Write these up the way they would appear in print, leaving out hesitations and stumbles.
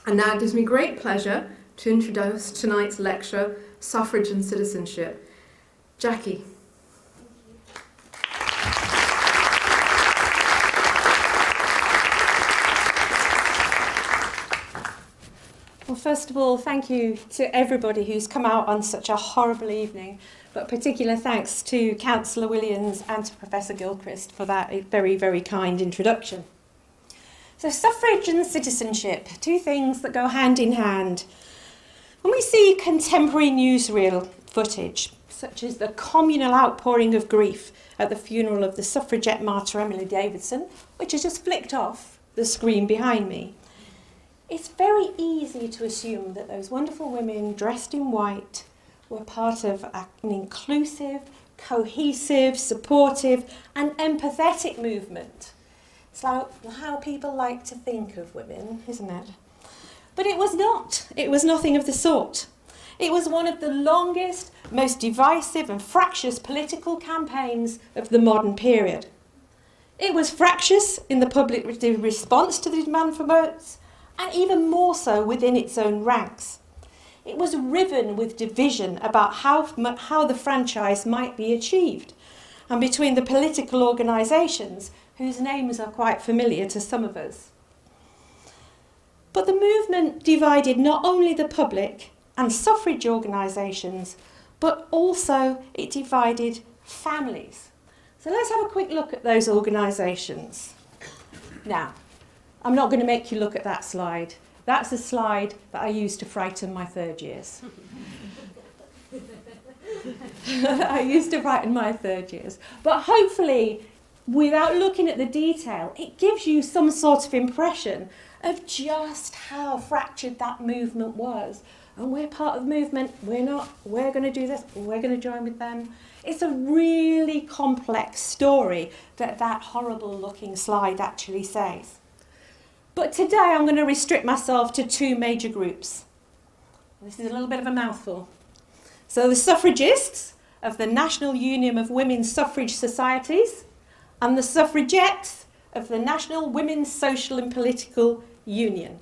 And now it gives me great pleasure to introduce tonight's lecturer, Suffrage and Citizenship. Jackie. Well, first of all, thank you to everybody who's come out on such a horrible evening, but particular thanks to Councillor Williams and to Professor Gilchrist for that very, very kind introduction. So suffrage and citizenship, two things that go hand in hand. When we see contemporary newsreel footage, such as the communal outpouring of grief at the funeral of the suffragette martyr Emily Davidson, which has just flicked off the screen behind me, it's very easy to assume that those wonderful women dressed in white were part of an inclusive, cohesive, supportive and empathetic movement. It's like how people like to think of women, isn't it? But it was not. It was nothing of the sort. It was one of the longest, most divisive and fractious political campaigns of the modern period. It was fractious in the public response to the demand for votes, and even more so within its own ranks. It was riven with division about how the franchise might be achieved, and between the political organisations whose names are quite familiar to some of us. But the movement divided not only the public and suffrage organisations, but also it divided families. So let's have a quick look at those organisations. Now, I'm not going to make you look at that slide. That's a slide that I used to frighten my third years. But hopefully, without looking at the detail, it gives you some sort of impression of just how fractured that movement was. And we're part of the movement, we're not, we're going to do this, we're going to join with them. It's a really complex story that horrible looking slide actually says. But today I'm going to restrict myself to two major groups. This is a little bit of a mouthful. So the suffragists of the National Union of Women's Suffrage Societies and the suffragettes of the National Women's Social and Political Union.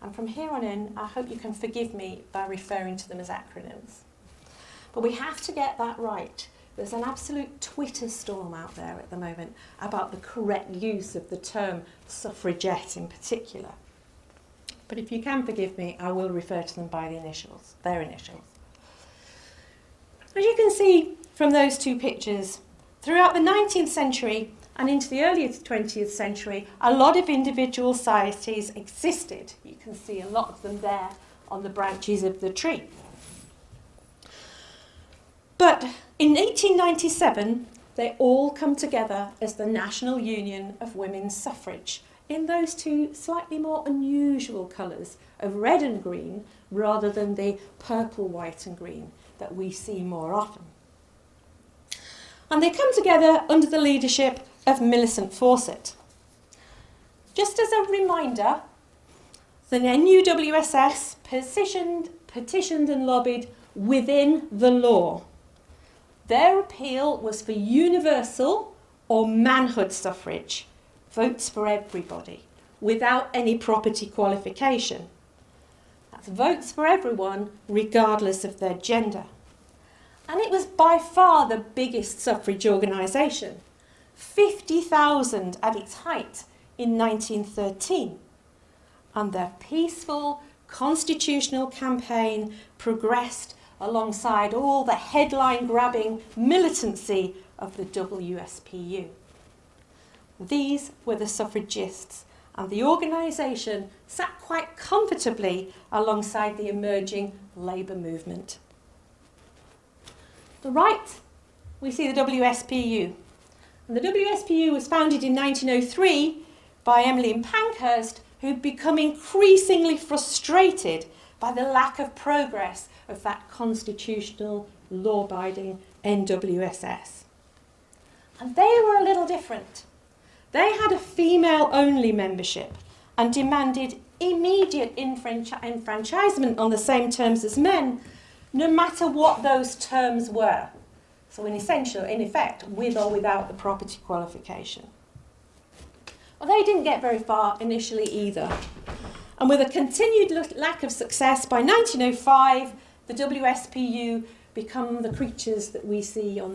And from here on in, I hope you can forgive me by referring to them as acronyms. But we have to get that right. There's an absolute Twitter storm out there at the moment about the correct use of the term suffragette in particular. But if you can forgive me, I will refer to them by their initials. As you can see from those two pictures, throughout the 19th century and into the early 20th century, a lot of individual societies existed. You can see a lot of them there on the branches of the tree. But in 1897, they all come together as the National Union of Women's Suffrage in those two slightly more unusual colours of red and green rather than the purple, white and green that we see more often. And they come together under the leadership of Millicent Fawcett. Just as a reminder, the NUWSS petitioned and lobbied within the law. Their appeal was for universal or manhood suffrage, votes for everybody, without any property qualification. That's votes for everyone, regardless of their gender. And it was by far the biggest suffrage organisation, 50,000 at its height in 1913. And their peaceful constitutional campaign progressed alongside all the headline-grabbing militancy of the WSPU. These were the suffragists, and the organisation sat quite comfortably alongside the emerging labour movement. To the right, we see the WSPU. And the WSPU was founded in 1903 by Emmeline Pankhurst, who'd become increasingly frustrated by the lack of progress of that constitutional, law-abiding NWSS. And they were a little different. They had a female-only membership and demanded immediate enfranchisement on the same terms as men, no matter what those terms were. So in effect, with or without the property qualification. Well, they didn't get very far initially either. And with a continued lack of success, by 1905, the WSPU become the creatures that we see in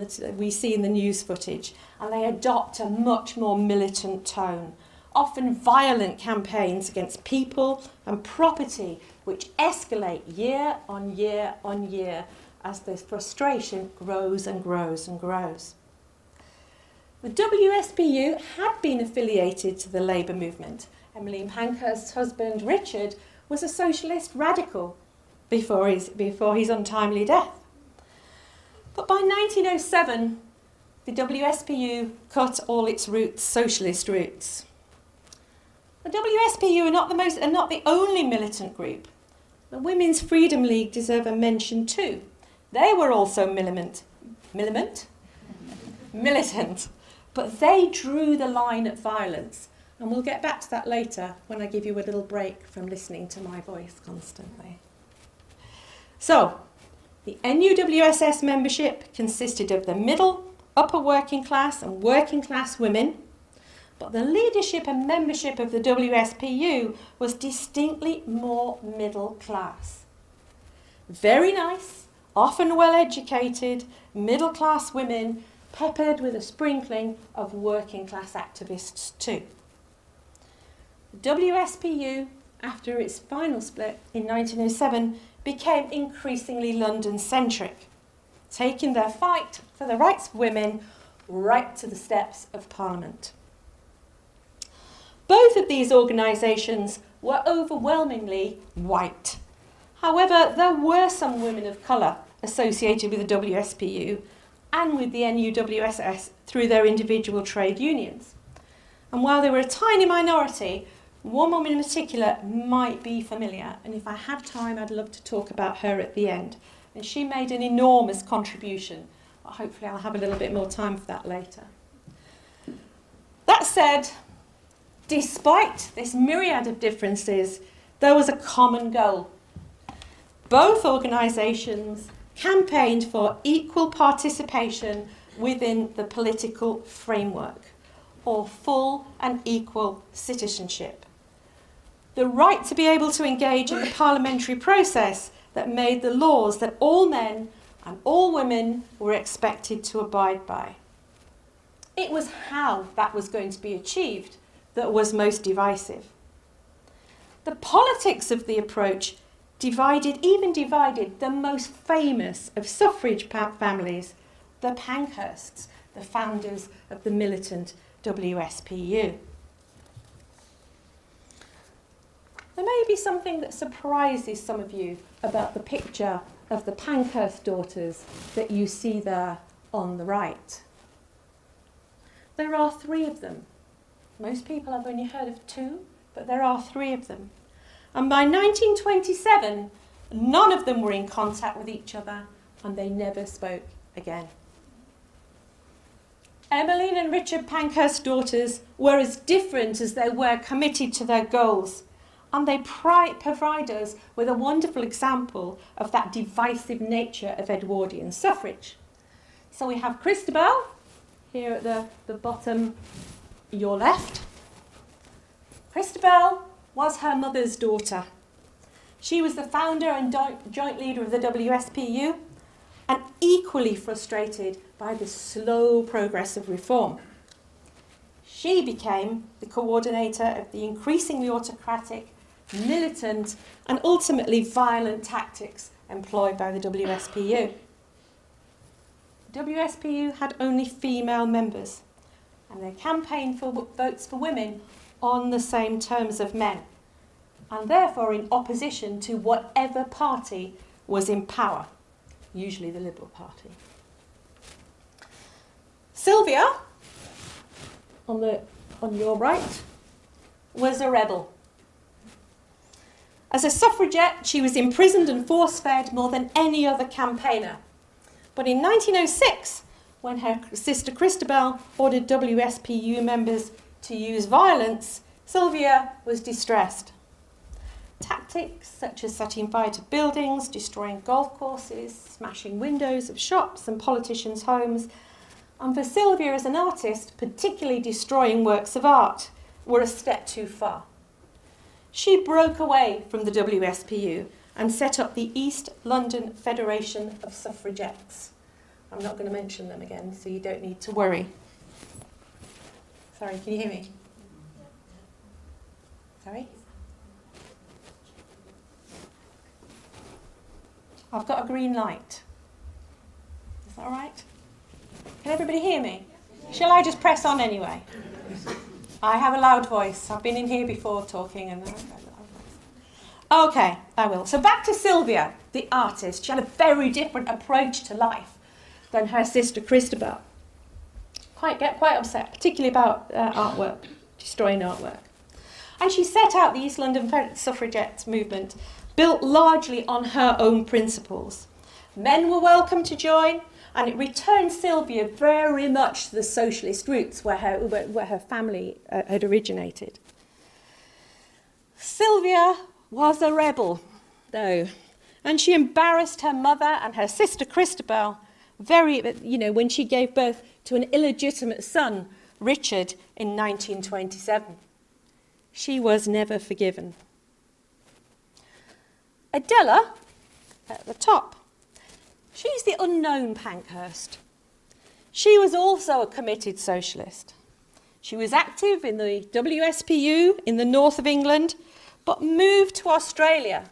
the news footage, and they adopt a much more militant tone, often violent campaigns against people and property, which escalate year on year on year as the frustration grows and grows and grows. The WSPU had been affiliated to the Labour movement. Emmeline Pankhurst's husband, Richard, was a socialist radical before his untimely death. But by 1907, the WSPU cut all its socialist roots. The WSPU are not the only militant group. The Women's Freedom League deserve a mention too. They were also militant, but they drew the line at violence. And we'll get back to that later when I give you a little break from listening to my voice constantly. So, the NUWSS membership consisted of the middle, upper working class and working class women, but the leadership and membership of the WSPU was distinctly more middle class. Very nice, often well-educated, middle-class women, peppered with a sprinkling of working-class activists too. The WSPU, after its final split in 1907, became increasingly London-centric, taking their fight for the rights of women right to the steps of Parliament. Both of these organisations were overwhelmingly white. However, there were some women of colour associated with the WSPU and with the NUWSS through their individual trade unions. And while they were a tiny minority, one woman in particular might be familiar, and if I have time, I'd love to talk about her at the end. And she made an enormous contribution, but hopefully I'll have a little bit more time for that later. That said, despite this myriad of differences, there was a common goal. Both organisations campaigned for equal participation within the political framework, or full and equal citizenship. The right to be able to engage in the parliamentary process that made the laws that all men and all women were expected to abide by. It was how that was going to be achieved that was most divisive. The politics of the approach divided the most famous of suffrage families, the Pankhursts, the founders of the militant WSPU. There may be something that surprises some of you about the picture of the Pankhurst daughters that you see there on the right. There are 3 of them. Most people have only heard of 2, but there are 3 of them. And by 1927, none of them were in contact with each other, and they never spoke again. Emmeline and Richard Pankhurst's daughters were as different as they were committed to their goals, and they provide us with a wonderful example of that divisive nature of Edwardian suffrage. So we have Christabel, here at the bottom, your left. Christabel was her mother's daughter. She was the founder and joint leader of the WSPU, and equally frustrated by the slow progress of reform. She became the coordinator of the increasingly autocratic, militant, and ultimately violent tactics employed by the WSPU. The WSPU had only female members, and they campaigned for votes for women on the same terms of men, and therefore in opposition to whatever party was in power, usually the Liberal Party. Sylvia, on your right, was a rebel. As a suffragette, she was imprisoned and force-fed more than any other campaigner. But in 1906, when her sister Christabel ordered WSPU members to use violence, Sylvia was distressed. Tactics such as setting fire to buildings, destroying golf courses, smashing windows of shops and politicians' homes, and for Sylvia as an artist, particularly destroying works of art, were a step too far. she broke away from the WSPU and set up the East London Federation of Suffragettes. I'm not going to mention them again, so you don't need to worry. Sorry, can you hear me? Sorry? I've got a green light. Is that all right? Can everybody hear me? Shall I just press on anyway? I have a loud voice. I've been in here before talking. Okay, I will. So back to Sylvia, the artist. She had a very different approach to life than her sister Christabel. Get quite upset, particularly about artwork, destroying artwork. And she set out the East London suffragette movement, built largely on her own principles. Men were welcome to join, and it returned Sylvia very much to the socialist roots where her family had originated. Sylvia was a rebel, though, and she embarrassed her mother and her sister Christabel when she gave birth to an illegitimate son, Richard, in 1927. She was never forgiven. Adela, at the top, she's the unknown Pankhurst. She was also a committed socialist. She was active in the WSPU in the north of England, but moved to Australia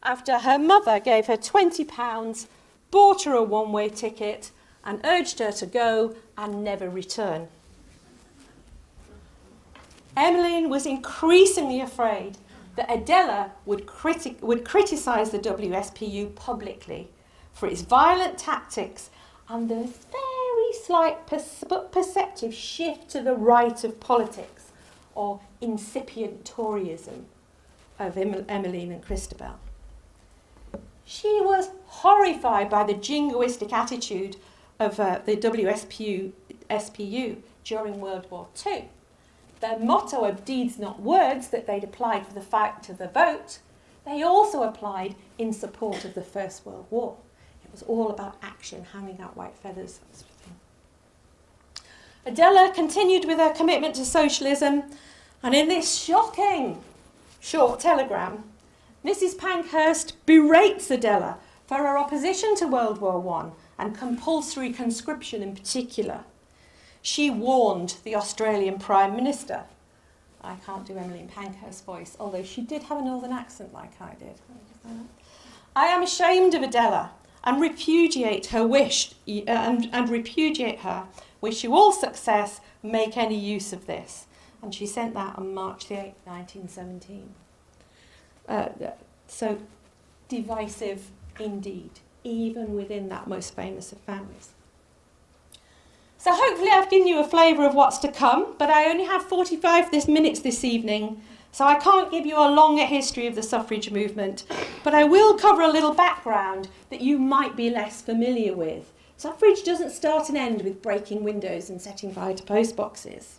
after her mother gave her £20, bought her a one-way ticket, and urged her to go and never return. Emmeline was increasingly afraid that Adela would criticise the WSPU publicly for its violent tactics and the very slight but perceptive shift to the right of politics, or incipient Toryism, of Emmeline and Christabel. She was horrified by the jingoistic attitude of the WSPU during World War II. Their motto of deeds not words that they'd applied for the fight of the vote, they also applied in support of the First World War. It was all about action, handing out white feathers, that sort of thing. Adela continued with her commitment to socialism, and in this shocking short telegram, Mrs. Pankhurst berates Adela for her opposition to World War I and compulsory conscription in particular. She warned the Australian Prime Minister. I can't do Emmeline Pankhurst's voice, although she did have a northern accent like I did. I am ashamed of Adela and repudiate her wish and repudiate her. Wish you all success. Make any use of this. And she sent that on March the 8th, 1917. So divisive indeed, even within that most famous of families. So hopefully I've given you a flavour of what's to come, but I only have 45 minutes this evening, so I can't give you a longer history of the suffrage movement, but I will cover a little background that you might be less familiar with. Suffrage doesn't start and end with breaking windows and setting fire to post boxes.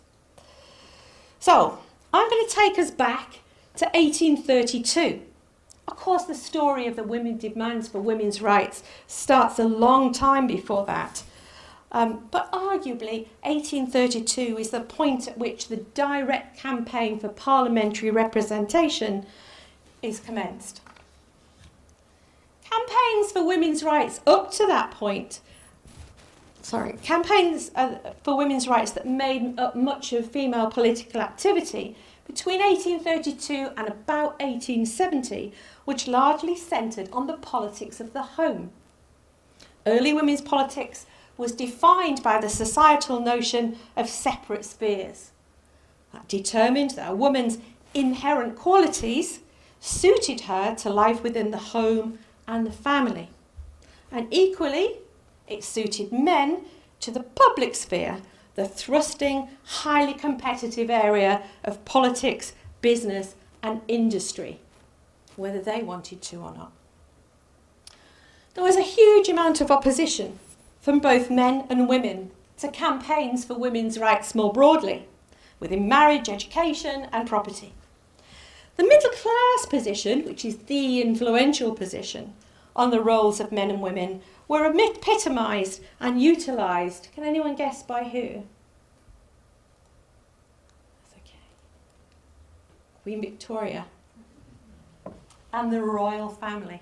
So I'm going to take us back to 1832. Of course, the story of the women's demands for women's rights starts a long time before that. But arguably, 1832 is the point at which the direct campaign for parliamentary representation is commenced. Campaigns for women's rights up to that point, campaigns for women's rights that made up much of female political activity between 1832 and about 1870, which largely centred on the politics of the home. Early women's politics was defined by the societal notion of separate spheres. That determined that a woman's inherent qualities suited her to life within the home and the family. And equally, it suited men to the public sphere, the thrusting, highly competitive area of politics, business and industry, whether they wanted to or not. There was a huge amount of opposition from both men and women to campaigns for women's rights more broadly, within marriage, education and property. The middle class position, which is the influential position on the roles of men and women, were epitomised and utilised. Can anyone guess by who? That's okay. Queen Victoria and the royal family.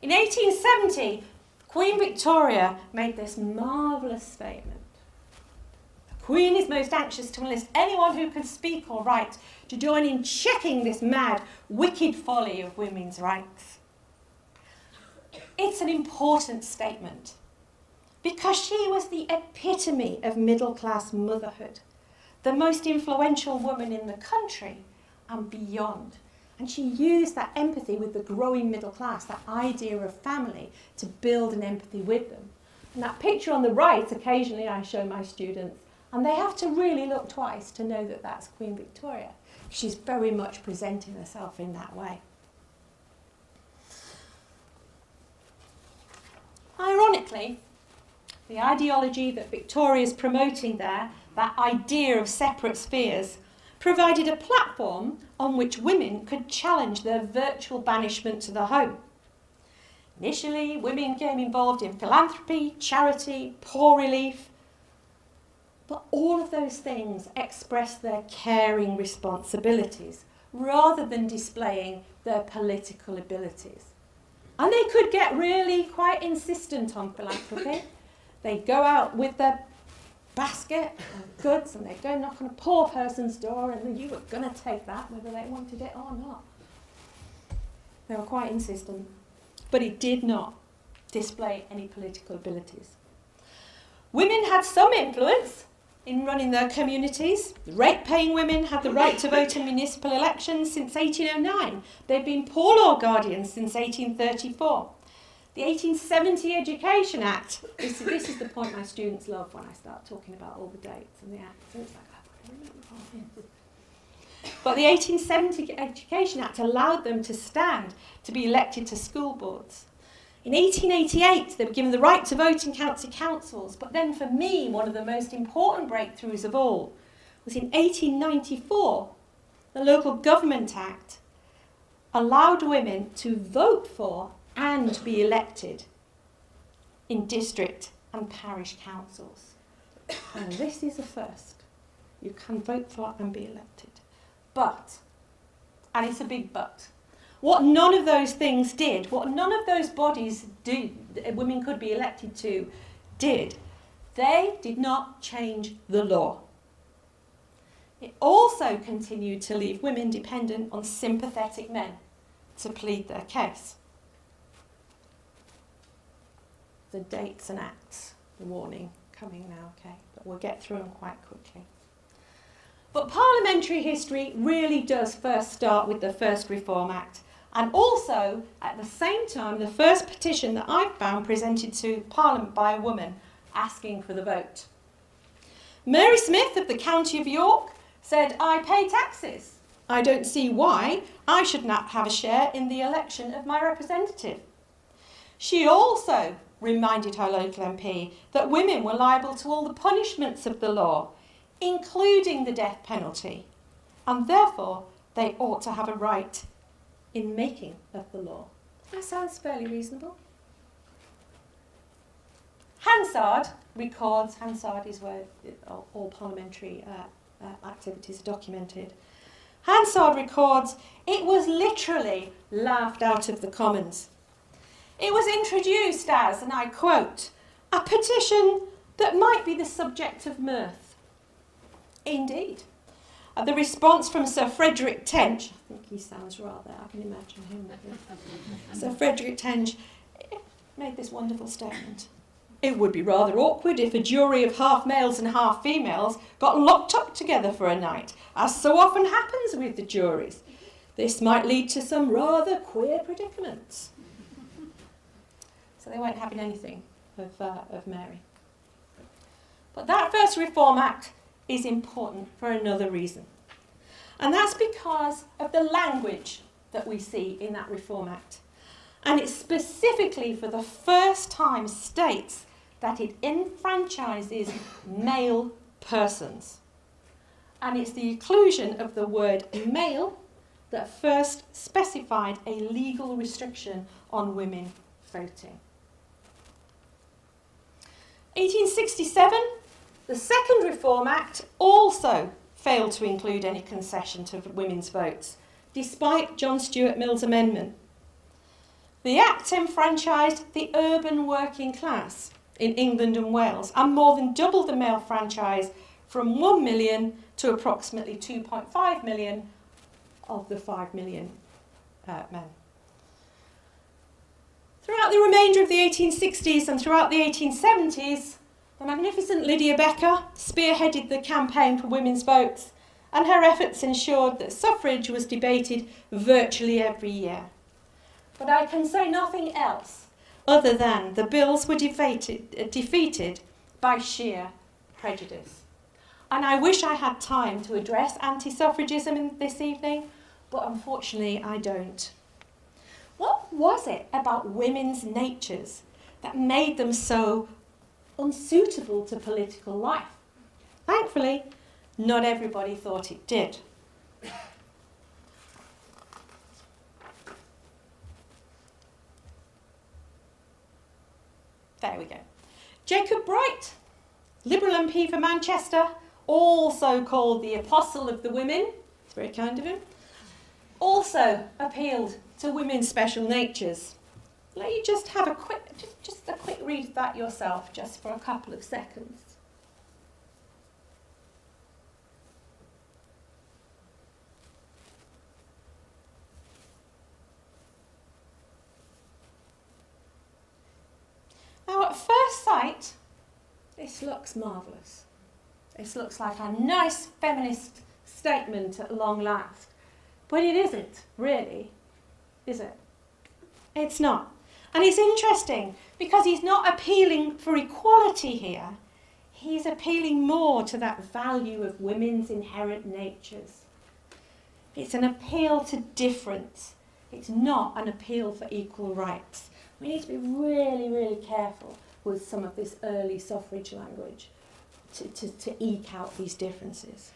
In 1870, Queen Victoria made this marvellous statement. The Queen is most anxious to enlist anyone who can speak or write to join in checking this mad, wicked folly of women's rights. It's an important statement because she was the epitome of middle-class motherhood, the most influential woman in the country and beyond. And she used that empathy with the growing middle class, that idea of family, to build an empathy with them. And that picture on the right, occasionally I show my students, and they have to really look twice to know that that's Queen Victoria. She's very much presenting herself in that way. Ironically, the ideology that Victoria's promoting there, that idea of separate spheres, provided a platform on which women could challenge their virtual banishment to the home. Initially, women became involved in philanthropy, charity, poor relief, but all of those things expressed their caring responsibilities rather than displaying their political abilities. And they could get really quite insistent on philanthropy. They'd go out with their basket of goods and they'd go knock on a poor person's door and then you were going to take that whether they wanted it or not. They were quite insistent, but it did not display any political abilities. Women had some influence in running their communities. Rate-paying women had the right to vote in municipal elections since 1809. They'd been poor law guardians since 1834. The 1870 Education Act, this is the point my students love when I start talking about all the dates and the acts. It's like, I remember all this. But the 1870 Education Act allowed them to stand to be elected to school boards. In 1888, they were given the right to vote in county councils. But then for me, one of the most important breakthroughs of all was in 1894, the Local Government Act allowed women to vote for and be elected in district and parish councils. And this is a first. You can vote for and be elected. But, and it's a big but, what none of those things did, what none of those bodies women could be elected to, they did not change the law. It also continued to leave women dependent on sympathetic men to plead their case. The dates and acts, the warning coming now, okay, but we'll get through them quite quickly. But parliamentary history really does first start with the first Reform Act, and also, at the same time, the first petition that I've found presented to Parliament by a woman asking for the vote. Mary Smith of the County of York said, "I pay taxes. I don't see why I should not have a share in the election of my representative." She also reminded her local MP that women were liable to all the punishments of the law, including the death penalty, and therefore they ought to have a right in making of the law. That sounds fairly reasonable. Hansard records, Hansard is where all parliamentary activities are documented. Hansard records, it was literally laughed out of the Commons. It was introduced as, and I quote, a petition that might be the subject of mirth. Indeed. The response from Sir Frederick Tench, I think he sounds rather, I can imagine him. Sir Frederick Tench made this wonderful statement. It would be rather awkward if a jury of half males and half females got locked up together for a night, as so often happens with the juries. This might lead to some rather queer predicaments. So they weren't having anything of Mary. But that first Reform Act is important for another reason. And that's because of the language that we see in that Reform Act. And it specifically, for the first time, states that it enfranchises male persons. And it's the inclusion of the word male that first specified a legal restriction on women voting. 1867, the second Reform Act also failed to include any concession to women's votes, despite John Stuart Mill's amendment. The Act enfranchised the urban working class in England and Wales and more than doubled the male franchise from 1 million to approximately 2.5 million of the 5 million men. Throughout the remainder of the 1860s and throughout the 1870s, the magnificent Lydia Becker spearheaded the campaign for women's votes, and her efforts ensured that suffrage was debated virtually every year. But I can say nothing else other than the bills were defeated by sheer prejudice. And I wish I had time to address anti-suffragism this evening, but unfortunately I don't. What was it about women's natures that made them so unsuitable to political life? Thankfully, not everybody thought it did. There we go. Jacob Bright, Liberal MP for Manchester, also called the Apostle of the Women, it's very kind of him, also appealed to women's special natures. Let you just have a quick read of that yourself, just for a couple of seconds. Now, at first sight, this looks marvellous. This looks like a nice feminist statement at long last. But it isn't, really, is it? It's not. And it's interesting because he's not appealing for equality here. He's appealing more to that value of women's inherent natures. It's an appeal to difference. It's not an appeal for equal rights. We need to be really, really careful with some of this early suffrage language to eke out these differences.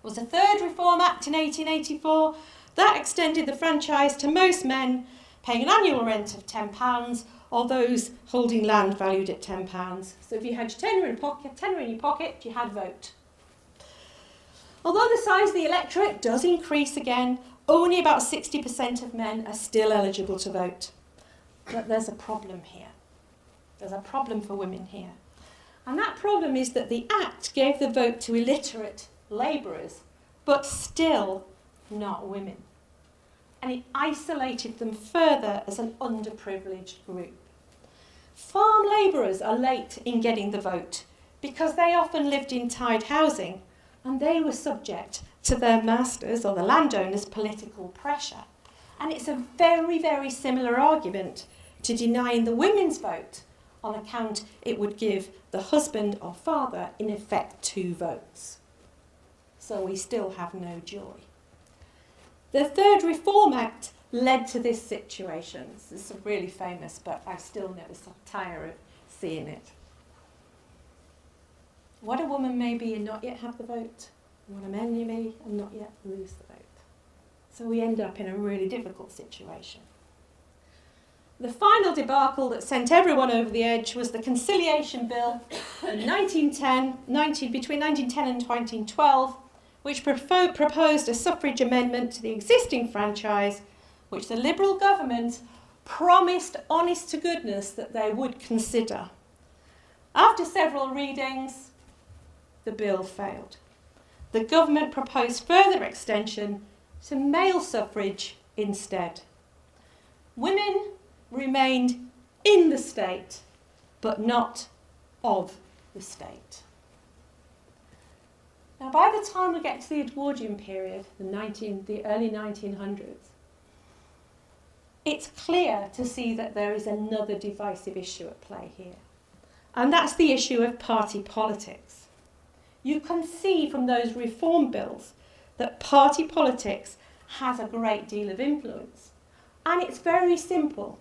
There was a third Reform Act in 1884 that extended the franchise to most men paying an annual rent of £10 or those holding land valued at £10. So if you had your tenner in your pocket, you had a vote. Although the size of the electorate does increase again, only about 60% of men are still eligible to vote. But there's a problem here. There's a problem for women here. And that problem is that the Act gave the vote to illiterate labourers, but still not women. And it isolated them further as an underprivileged group. Farm labourers are late in getting the vote because they often lived in tied housing and they were subject to their masters' or the landowners' political pressure. And it's a very, very similar argument to denying the women's vote on account it would give the husband or father, in effect, 2 votes. So we still have no joy. The Third Reform Act led to this situation. This is really famous, but I still never tire of seeing it. What a woman may be and not yet have the vote, and what a man you may and not yet lose the vote. So we end up in a really difficult situation. The final debacle that sent everyone over the edge was the Conciliation Bill in between 1910 and 1912, which proposed a suffrage amendment to the existing franchise, which the Liberal government promised honest to goodness that they would consider. After several readings, the bill failed. The government proposed further extension to male suffrage instead. Women remained in the state, but not of the state. Now, by the time we get to the Edwardian period, the early 1900s, it's clear to see that there is another divisive issue at play here. And that's the issue of party politics. You can see from those reform bills that party politics has a great deal of influence. And it's very simple.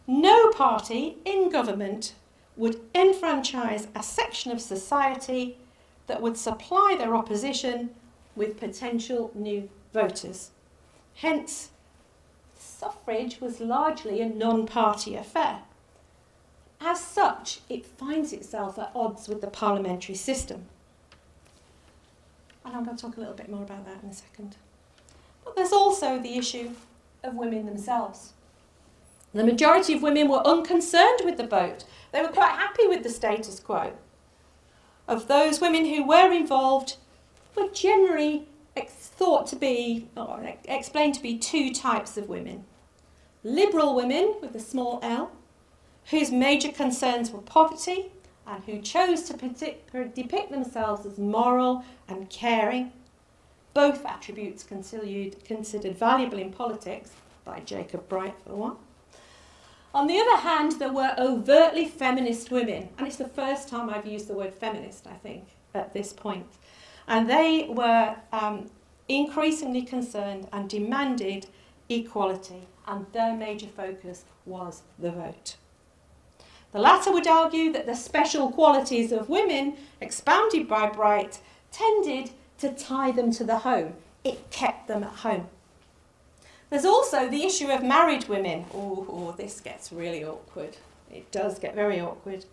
No party in government would enfranchise a section of society that would supply their opposition with potential new voters. Hence, suffrage was largely a non-party affair. As such, it finds itself at odds with the parliamentary system. And I'm going to talk a little bit more about that in a second. there's also the issue of women themselves. The majority of women were unconcerned with the vote. They were quite happy with the status quo. Of those women who were involved were generally thought to be, or explained to be, two types of women. Liberal women, with a small l, whose major concerns were poverty and who chose to depict themselves as moral and caring, both attributes considered valuable in politics by Jacob Bright for one. On the other hand, there were overtly feminist women, and it's the first time I've used the word feminist, I think, at this point. And they were increasingly concerned and demanded equality, and their major focus was the vote. The latter would argue that the special qualities of women, expounded by Bright, tended to tie them to the home. It kept them at home. There's also the issue of married women. Oh, this gets really awkward. It does get very awkward.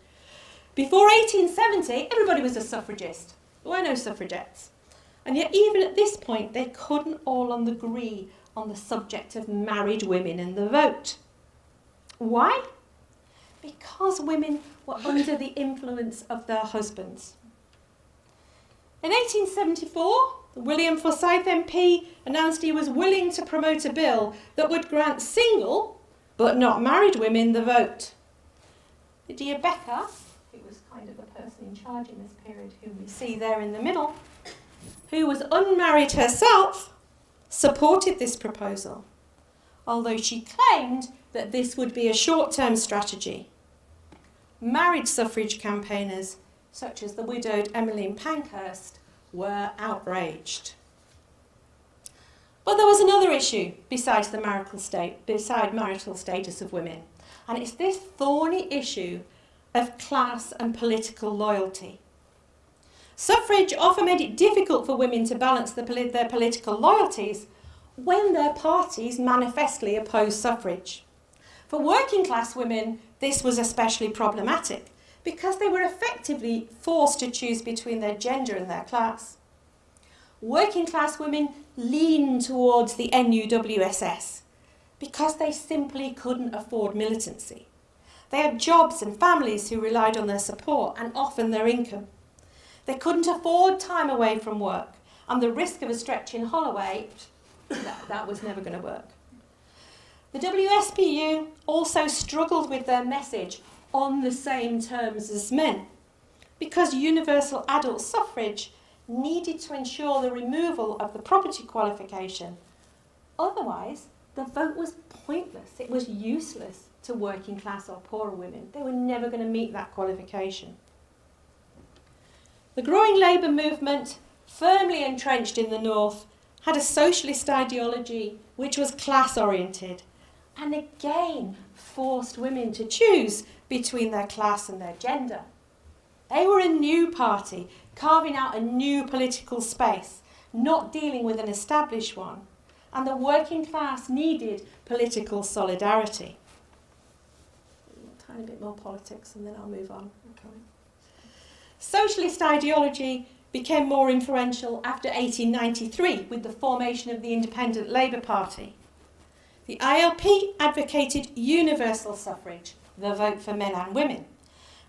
Before 1870, everybody was a suffragist. There were no suffragettes. And yet even at this point, they couldn't all agree on the subject of married women and the vote. Why? Because women were under the influence of their husbands. In 1874, William Forsyth MP announced he was willing to promote a bill that would grant single, but not married women the vote. Lydia Becker, who was kind of the person in charge in this period, whom we see there in the middle, who was unmarried herself, supported this proposal, although she claimed that this would be a short-term strategy. Married suffrage campaigners, such as the widowed Emmeline Pankhurst, were outraged. But there was another issue besides marital status of women, and it's this thorny issue of class and political loyalty. Suffrage often made it difficult for women to balance their political loyalties when their parties manifestly opposed suffrage. For working class women, this was especially problematic because they were effectively forced to choose between their gender and their class. Working class women leaned towards the NUWSS because they simply couldn't afford militancy. They had jobs and families who relied on their support and often their income. They couldn't afford time away from work, and the risk of a stretching holiday, that was never going to work. The WSPU also struggled with their message on the same terms as men, because universal adult suffrage needed to ensure the removal of the property qualification. Otherwise, the vote was pointless. It was useless to working class or poorer women. They were never going to meet that qualification. The growing labour movement, firmly entrenched in the North, had a socialist ideology which was class-oriented, and again forced women to choose between their class and their gender. They were a new party, carving out a new political space, not dealing with an established one, and the working class needed political solidarity. A tiny bit more politics and then I'll move on. Okay. Socialist ideology became more influential after 1893 with the formation of the Independent Labour Party. The ILP advocated universal suffrage, the vote for men and women,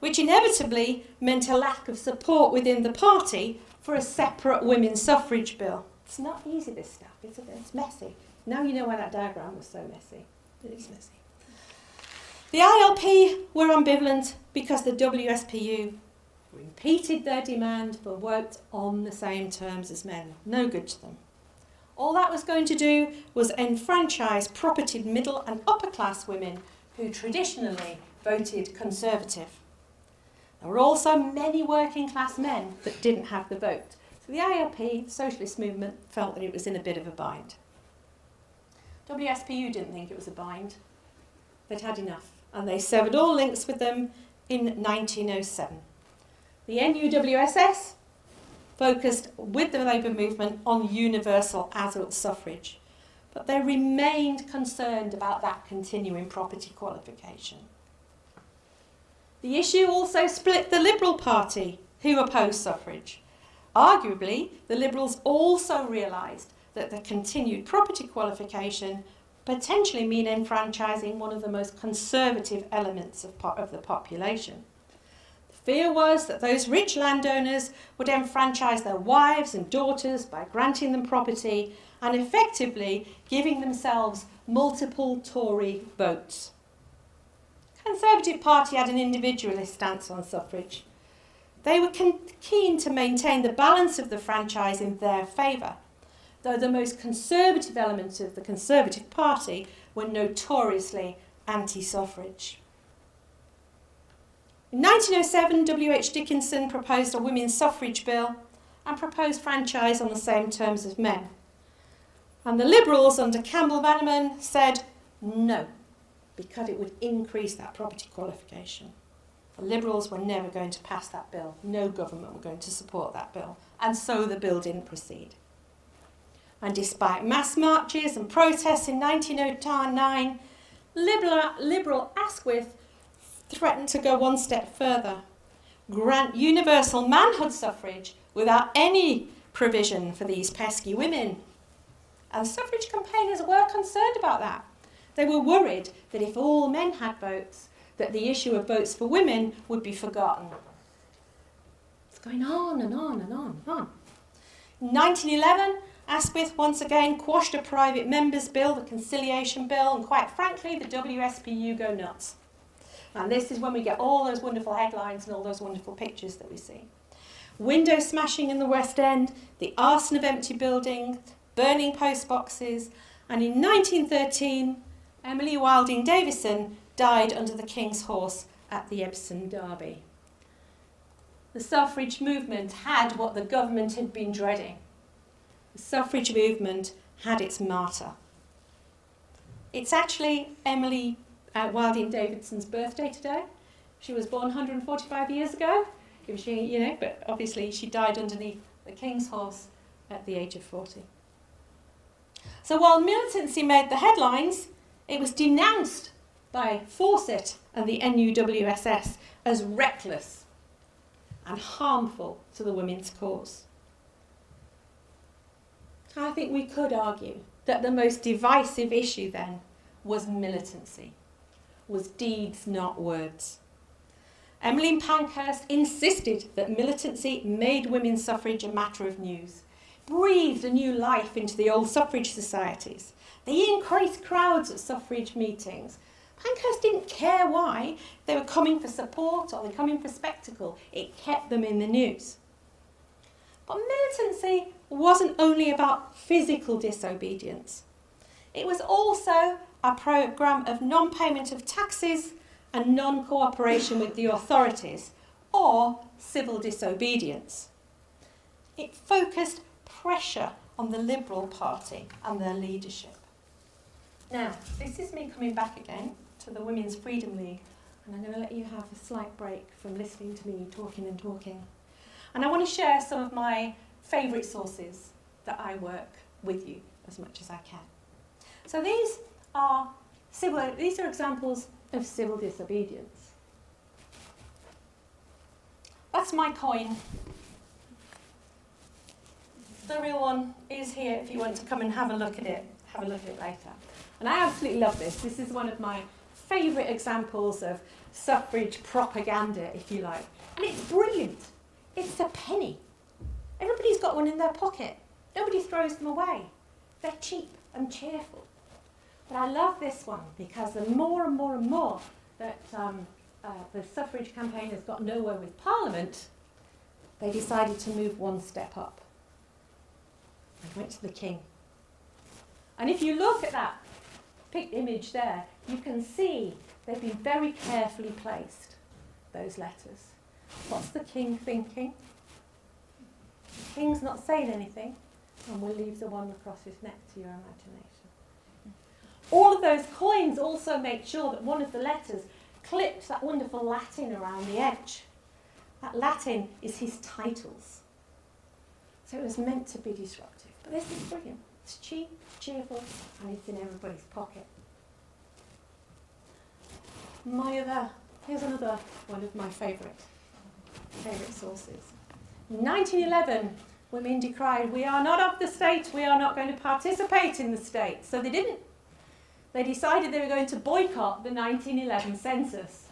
which inevitably meant a lack of support within the party for a separate women's suffrage bill. It's not easy, this stuff, is it? It's messy. Now you know why that diagram was so messy. It is messy. The ILP were ambivalent because the WSPU repeated their demand for vote on the same terms as men. No good to them. All that was going to do was enfranchise propertied middle and upper class women who traditionally voted Conservative. There were also many working class men that didn't have the vote. So the ILP, the socialist movement, felt that it was in a bit of a bind. WSPU didn't think it was a bind. They'd had enough, and they severed all links with them in 1907. The NUWSS focused with the labour movement on universal adult suffrage, but they remained concerned about that continuing property qualification. The issue also split the Liberal Party, who opposed suffrage. Arguably, the Liberals also realised that the continued property qualification potentially mean enfranchising one of the most conservative elements of the population. The fear was that those rich landowners would enfranchise their wives and daughters by granting them property and effectively giving themselves multiple Tory votes. The Conservative Party had an individualist stance on suffrage. They were keen to maintain the balance of the franchise in their favour, though the most conservative elements of the Conservative Party were notoriously anti-suffrage. In 1907, W.H. Dickinson proposed a women's suffrage bill and proposed franchise on the same terms as men. And the Liberals under Campbell Bannerman said no, because it would increase that property qualification. The Liberals were never going to pass that bill. No government were going to support that bill. And so the bill didn't proceed. And despite mass marches and protests in 1909, Liberal Asquith threatened to go one step further, grant universal manhood suffrage without any provision for these pesky women. And suffrage campaigners were concerned about that. They were worried that if all men had votes, that the issue of votes for women would be forgotten. It's going on and on and on and on. In 1911, Asquith once again quashed a private member's bill, the Conciliation Bill, and quite frankly, the WSPU go nuts. And this is when we get all those wonderful headlines and all those wonderful pictures that we see. Window smashing in the West End, the arson of empty buildings, burning post boxes, and in 1913, Emily Wilding Davison died under the King's horse at the Epsom Derby. The suffrage movement had what the government had been dreading. The suffrage movement had its martyr. It's actually Emily Wilding Davidson's birthday today. She was born 145 years ago. But obviously she died underneath the King's horse at the age of 40. So while militancy made the headlines, it was denounced by Fawcett and the NUWSS as reckless and harmful to the women's cause. I think we could argue that the most divisive issue then was militancy, was deeds, not words. Emmeline Pankhurst insisted that militancy made women's suffrage a matter of news, breathed a new life into the old suffrage societies. They increased crowds at suffrage meetings. Pankhurst didn't care why. They were coming for support or they were coming for spectacle. It kept them in the news. But militancy wasn't only about physical disobedience. It was also a programme of non-payment of taxes and non-cooperation with the authorities, or civil disobedience. It focused pressure on the Liberal Party and their leadership. Now, this is me coming back again to the Women's Freedom League, and I'm going to let you have a slight break from listening to me talking and talking. And I want to share some of my favourite sources that I work with you as much as I can. So these are examples of civil disobedience. That's my coin. The real one is here if you want to come and have a look at it later. And I absolutely love this. This is one of my favourite examples of suffrage propaganda, if you like. And it's brilliant. It's a penny. Everybody's got one in their pocket. Nobody throws them away. They're cheap and cheerful. But I love this one because the more and more and more that the suffrage campaigners got nowhere with Parliament, they decided to move one step up and went to the King. And if you look at that image there, you can see they've been very carefully placed, those letters. What's the King thinking? The King's not saying anything, and we'll leave the one across his neck to your imagination. All of those coins also make sure that one of the letters clips that wonderful Latin around the edge. That Latin is his titles. So it was meant to be disruptive. But this is brilliant. It's cheap, cheerful, and it's in everybody's pocket. Here's another one of my favourite sources. In 1911, women decried, we are not of the state, we are not going to participate in the state. So they didn't. They decided they were going to boycott the 1911 census.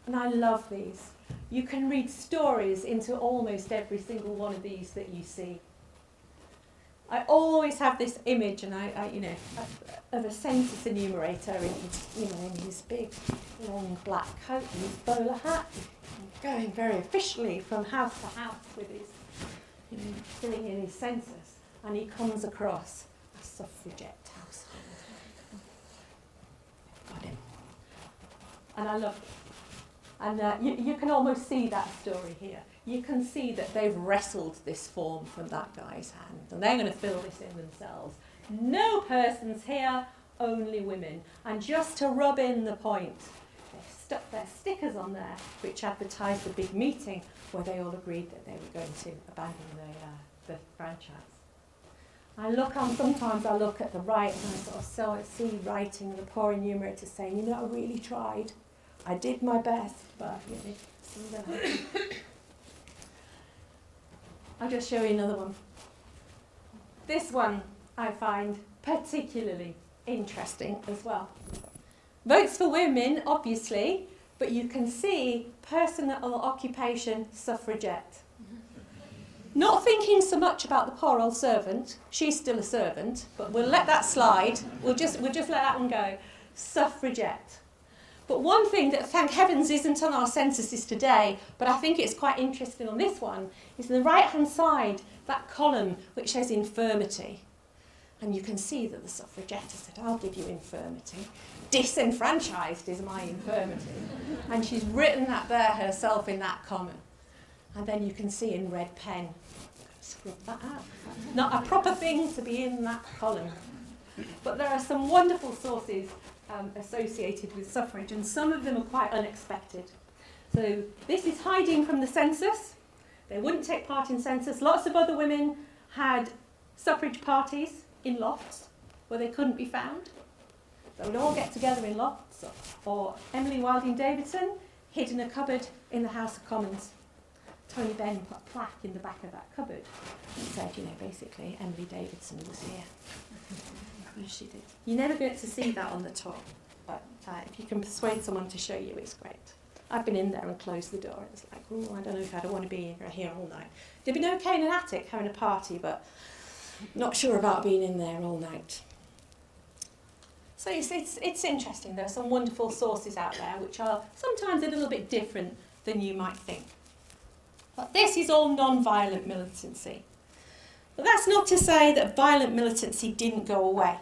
And I love these. You can read stories into almost every single one of these that you see. I always have this image, and of a census enumerator in his big long black coat and his bowler hat, going very officially from house to house with his, filling in his census, and he comes across a suffragette household. Got him. And I love it. And you can almost see that story here. You can see that they've wrestled this form from that guy's hand, and they're going to fill this in themselves. No persons here, only women. And just to rub in the point, they've stuck their stickers on there, which advertised the big meeting where they all agreed that they were going to abandon the franchise. Sometimes I look at the right, and I sort of see writing the poor enumerator saying, I really tried. I did my best, but I'll just show you another one. This one I find particularly interesting as well. Votes for women, obviously, but you can see personal occupation suffragette. Not thinking so much about the poor old servant. She's still a servant, but we'll let that slide. We'll just let that one go. Suffragette. But one thing that, thank heavens, isn't on our censuses today, but I think it's quite interesting on this one, is on the right-hand side, that column which says infirmity. And you can see that the suffragette has said, I'll give you infirmity. Disenfranchised is my infirmity. And she's written that there herself in that column. And then you can see in red pen, scrub that out. Not a proper thing to be in that column. But there are some wonderful sources associated with suffrage, and some of them are quite unexpected. So this is hiding from the census. They wouldn't take part in census. Lots of other women had suffrage parties in lofts where they couldn't be found. They would all get together in lofts, or Emily Wilding Davidson hid in a cupboard in the House of Commons. Tony Benn put a plaque in the back of that cupboard and said, basically, Emily Davidson was here. She did. You never get to see that on the top, but if you can persuade someone to show you, it's great. I've been in there and closed the door. It's like, I don't know if I'd want to be here all night. It'd been okay in an attic having a party, but not sure about being in there all night. So it's interesting. There are some wonderful sources out there which are sometimes a little bit different than you might think. But this is all non-violent militancy. But that's not to say that violent militancy didn't go away.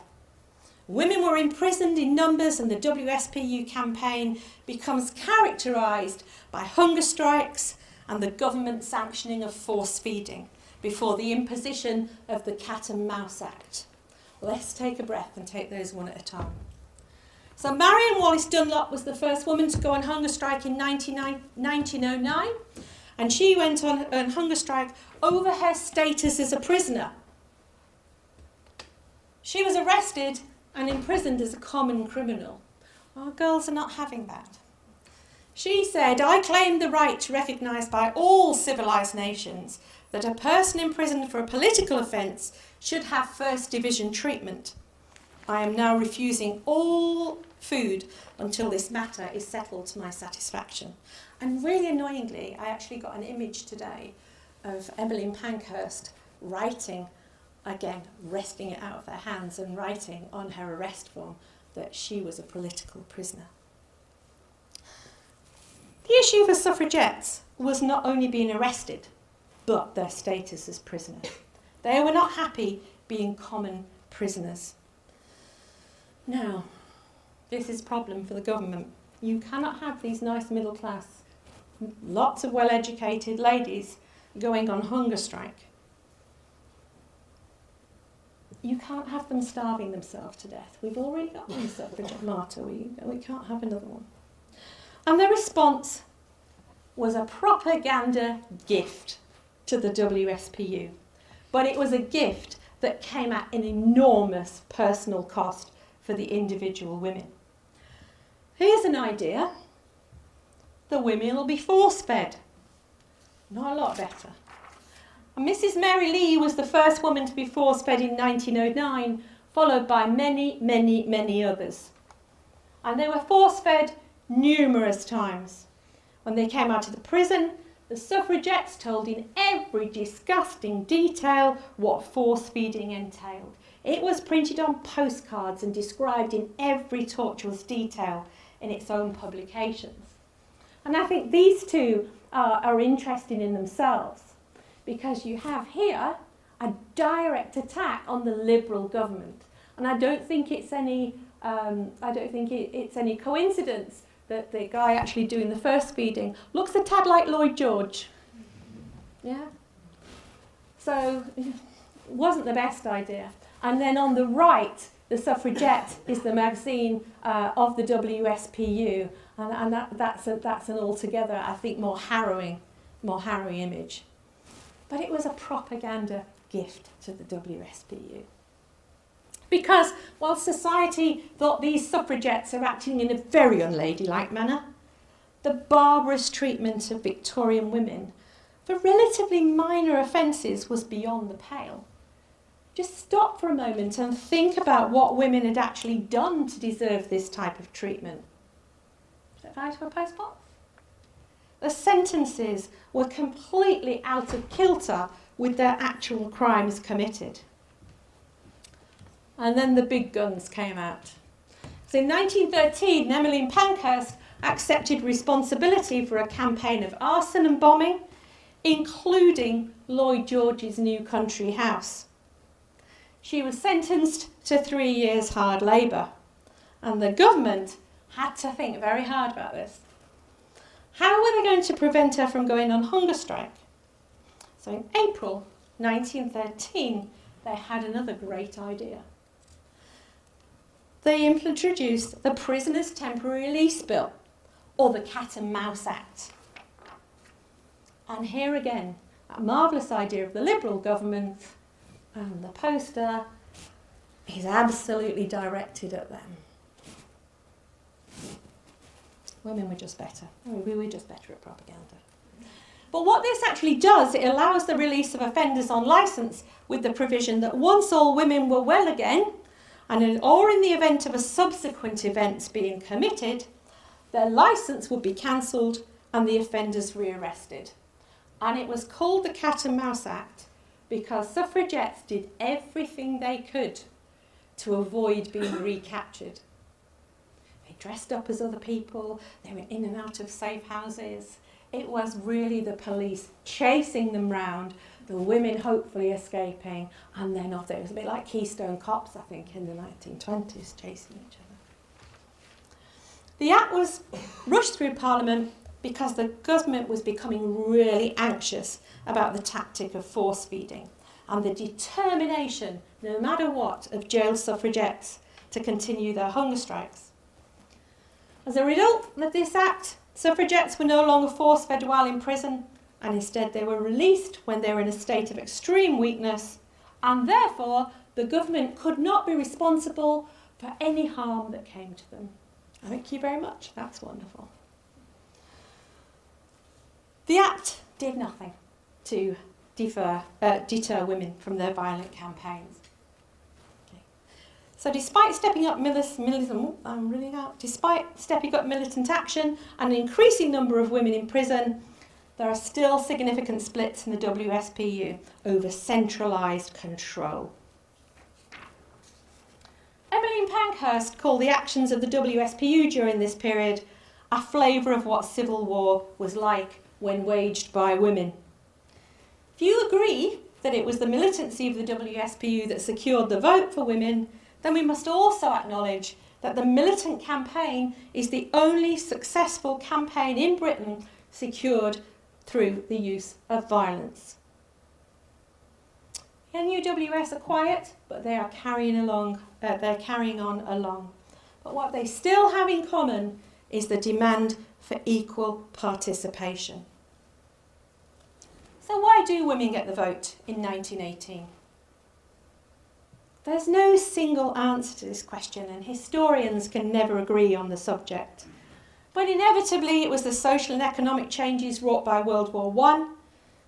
Women were imprisoned in numbers, and the WSPU campaign becomes characterised by hunger strikes and the government sanctioning of force feeding before the imposition of the Cat and Mouse Act. Let's take a breath and take those one at a time. So Marion Wallace Dunlop was the first woman to go on hunger strike in 1909. And she went on hunger strike over her status as a prisoner. She was arrested and imprisoned as a common criminal. Our girls are not having that. She said, I claim the right recognised by all civilised nations that a person imprisoned for a political offence should have first division treatment. I am now refusing all food until this matter is settled to my satisfaction. And really annoyingly, I actually got an image today of Emmeline Pankhurst writing, again, wresting it out of their hands and writing on her arrest form that she was a political prisoner. The issue for suffragettes was not only being arrested, but their status as prisoners. They were not happy being common prisoners. Now, this is a problem for the government. You cannot have these nice middle class, lots of well-educated ladies going on hunger strike. You can't have them starving themselves to death. We've already got one suffragette martyr. We can't have another one. And the response was a propaganda gift to the WSPU. But it was a gift that came at an enormous personal cost for the individual women. Here's an idea. The women will be force-fed. Not a lot better. And Mrs. Mary Lee was the first woman to be force-fed in 1909, followed by many, many, many others. And they were force-fed numerous times. When they came out of the prison, the suffragettes told in every disgusting detail what force-feeding entailed. It was printed on postcards and described in every tortuous detail in its own publications. And I think these two are interesting in themselves, because you have here a direct attack on the Liberal government. And I don't think it's any coincidence that the guy actually doing the first feeding looks a tad like Lloyd George. Yeah? So it wasn't the best idea. And then on the right, the Suffragette is the magazine of the WSPU, and that's an altogether, I think, more harrowing image. But it was a propaganda gift to the WSPU. Because while society thought these suffragettes are acting in a very unladylike manner, the barbarous treatment of Victorian women for relatively minor offences was beyond the pale. Just stop for a moment and think about what women had actually done to deserve this type of treatment. Set fire to a postbox? The sentences were completely out of kilter with their actual crimes committed. And then the big guns came out. So in 1913, Emmeline Pankhurst accepted responsibility for a campaign of arson and bombing, including Lloyd George's new country house. She was sentenced to 3 years hard labour, and the government had to think very hard about this. How were they going to prevent her from going on hunger strike? So in April 1913, they had another great idea. They introduced the Prisoners' Temporary Release Bill, or the Cat and Mouse Act. And here again, that marvellous idea of the Liberal government, and the poster is absolutely directed at them. Women were just better. We were just better at propaganda. But what this actually does, it allows the release of offenders on licence with the provision that once all women were well again, or in the event of a subsequent event being committed, their licence would be cancelled and the offenders rearrested. And it was called the Cat and Mouse Act because suffragettes did everything they could to avoid being recaptured. They dressed up as other people, they were in and out of safe houses. It was really the police chasing them round, the women hopefully escaping, and then off there. It was a bit like Keystone Cops, I think, in the 1920s, chasing each other. The Act was rushed through Parliament because the government was becoming really anxious about the tactic of force feeding and the determination, no matter what, of jailed suffragettes to continue their hunger strikes. As a result of this act, suffragettes were no longer force-fed while in prison, and instead they were released when they were in a state of extreme weakness, and therefore the government could not be responsible for any harm that came to them. Thank you very much, that's wonderful. The Act did nothing to deter women from their violent campaigns. Okay. So despite stepping up militant action and an increasing number of women in prison, there are still significant splits in the WSPU over centralised control. Emmeline Pankhurst called the actions of the WSPU during this period a flavour of what civil war was like when waged by women. If you agree that it was the militancy of the WSPU that secured the vote for women, then we must also acknowledge that the militant campaign is the only successful campaign in Britain secured through the use of violence. The NUWS are quiet, but they are carrying on along. But what they still have in common is the demand for equal participation. So why do women get the vote in 1918? There's no single answer to this question, and historians can never agree on the subject. But inevitably, it was the social and economic changes wrought by World War I,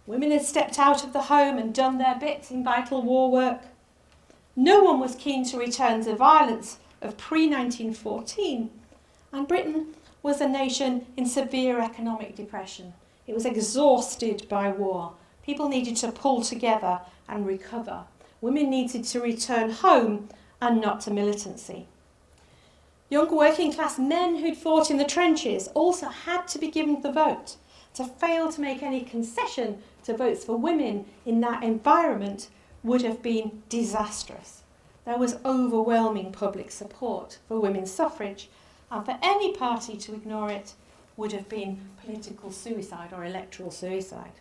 Women had stepped out of the home and done their bits in vital war work. No one was keen to return to the violence of pre-1914, and Britain was a nation in severe economic depression. It was exhausted by war. People needed to pull together and recover. Women needed to return home and not to militancy. Young working class men who'd fought in the trenches also had to be given the vote. To fail to make any concession to votes for women in that environment would have been disastrous. There was overwhelming public support for women's suffrage, and for any party to ignore it would have been political suicide or electoral suicide.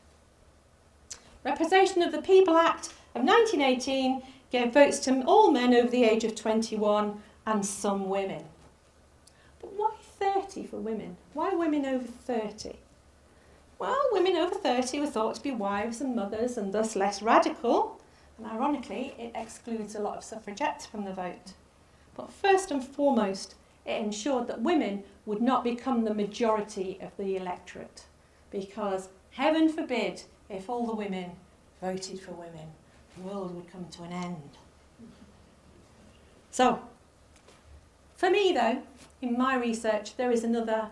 Representation of the People Act of 1918 gave votes to all men over the age of 21 and some women. But why 30 for women? Why women over 30? Well, women over 30 were thought to be wives and mothers and thus less radical, and ironically, it excludes a lot of suffragettes from the vote. But first and foremost, it ensured that women would not become the majority of the electorate, because heaven forbid if all the women voted for women, the world would come to an end. So, for me though, in my research, there is another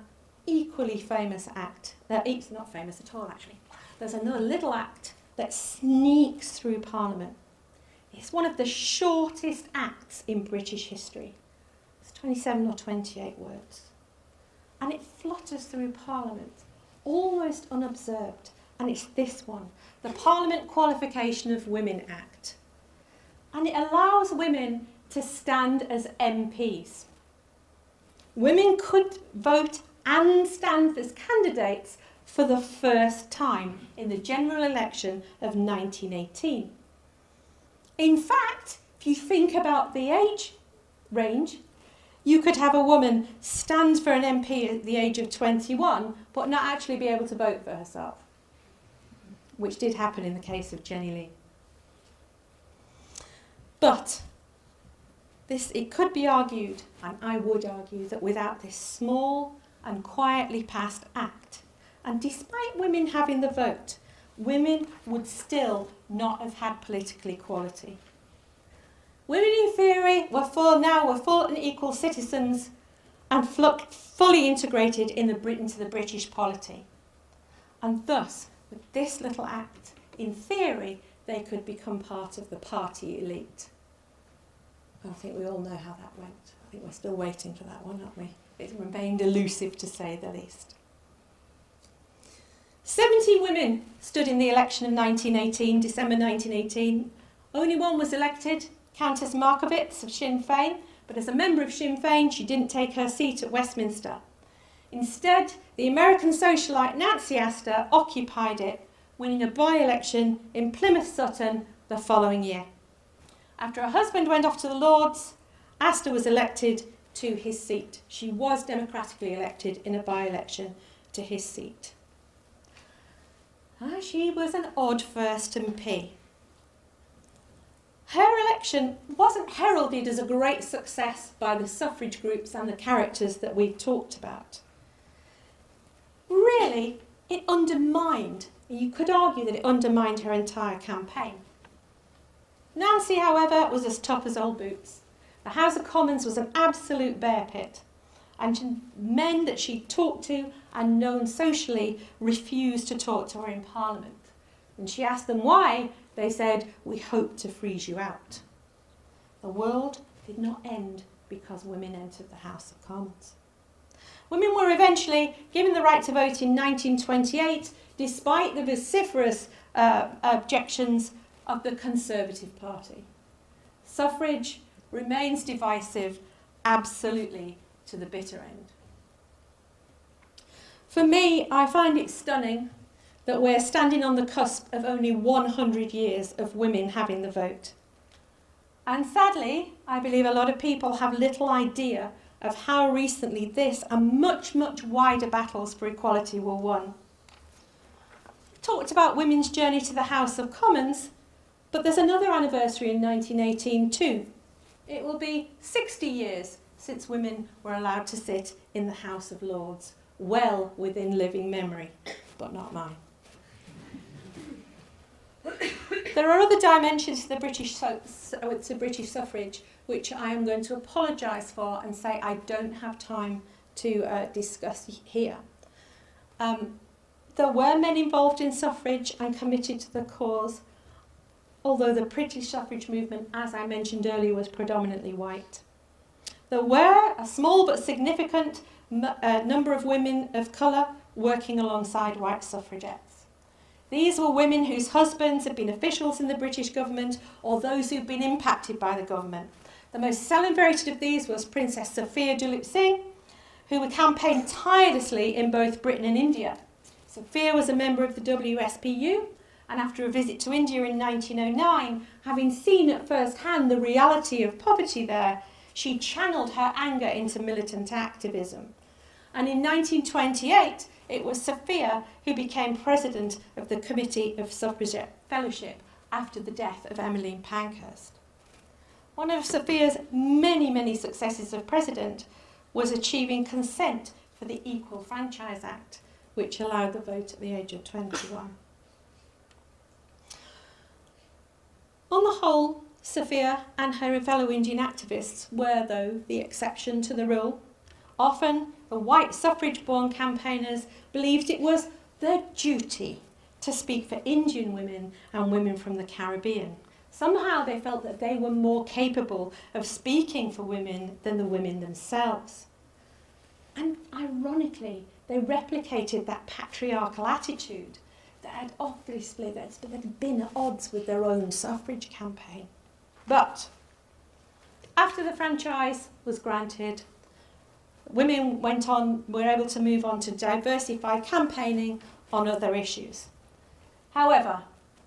equally famous act. It's not famous at all actually. There's another little act that sneaks through Parliament. It's one of the shortest acts in British history. It's 27 or 28 words. And it flutters through Parliament, almost unobserved. And it's this one, the Parliament Qualification of Women Act. And it allows women to stand as MPs. Women could vote and stand as candidates for the first time in the general election of 1918. In fact, if you think about the age range, you could have a woman stand for an MP at the age of 21, but not actually be able to vote for herself, which did happen in the case of Jenny Lee. But it could be argued, and I would argue, that without this small and quietly passed act, and despite women having the vote, women would still not have had political equality. Women in theory were full and equal citizens and fully integrated into the British polity. And thus, with this little act, in theory, they could become part of the party elite. I think we all know how that went. I think we're still waiting for that one, aren't we? It remained elusive, to say the least. 70 women stood in the election of 1918, December 1918. Only one was elected, Countess Markowitz of Sinn Féin, but as a member of Sinn Féin, she didn't take her seat at Westminster. Instead, the American socialite Nancy Astor occupied it, winning a by-election in Plymouth Sutton the following year. After her husband went off to the Lords, Astor was elected to his seat. She was democratically elected in a by-election to his seat. She was an odd first MP. Her election wasn't heralded as a great success by the suffrage groups and the characters that we've talked about. Really, it undermined, you could argue that it undermined her entire campaign. Nancy, however, was as tough as old boots. The House of Commons was an absolute bear pit, and men that she talked to and known socially refused to talk to her in Parliament. When she asked them why, they said, "We hope to freeze you out." The world did not end because women entered the House of Commons. Women were eventually given the right to vote in 1928, despite the vociferous objections of the Conservative Party. Suffrage remains divisive, absolutely, to the bitter end. For me, I find it stunning that we're standing on the cusp of only 100 years of women having the vote. And sadly, I believe a lot of people have little idea of how recently this and much, much wider battles for equality were won. Talked about women's journey to the House of Commons, but there's another anniversary in 1918 too. It will be 60 years since women were allowed to sit in the House of Lords, well within living memory, but not mine. There are other dimensions to the British suffrage which I am going to apologise for and say I don't have time to discuss here. There were men involved in suffrage and committed to the cause, although the British suffrage movement, as I mentioned earlier, was predominantly white. There were a small but significant number of women of colour working alongside white suffragettes. These were women whose husbands had been officials in the British government or those who'd been impacted by the government. The most celebrated of these was Princess Sophia Duleep-Singh, who campaigned tirelessly in both Britain and India. Sophia was a member of the WSPU, and after a visit to India in 1909, having seen at first hand the reality of poverty there, she channeled her anger into militant activism. And in 1928, it was Sophia who became president of the Committee of Suffragette Fellowship after the death of Emmeline Pankhurst. One of Sophia's many, many successes as president was achieving consent for the Equal Franchise Act, which allowed the vote at the age of 21. On the whole, Sophia and her fellow Indian activists were, though, the exception to the rule. Often, the white suffrage-born campaigners believed it was their duty to speak for Indian women and women from the Caribbean. Somehow they felt that they were more capable of speaking for women than the women themselves. And ironically, they replicated that patriarchal attitude that had obviously that had been at odds with their own suffrage campaign. But after the franchise was granted, women were able to move on to diversified campaigning on other issues. However,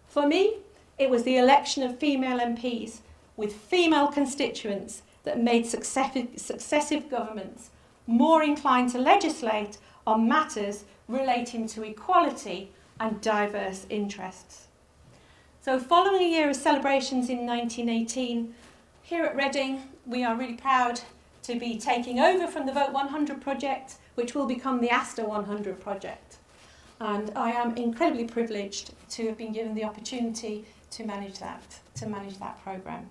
for me, it was the election of female MPs with female constituents that made successive governments more inclined to legislate on matters relating to equality and diverse interests. So following a year of celebrations in 1918, here at Reading, we are really proud to be taking over from the Vote 100 project, which will become the Astor 100 project. And I am incredibly privileged to have been given the opportunity to manage that programme.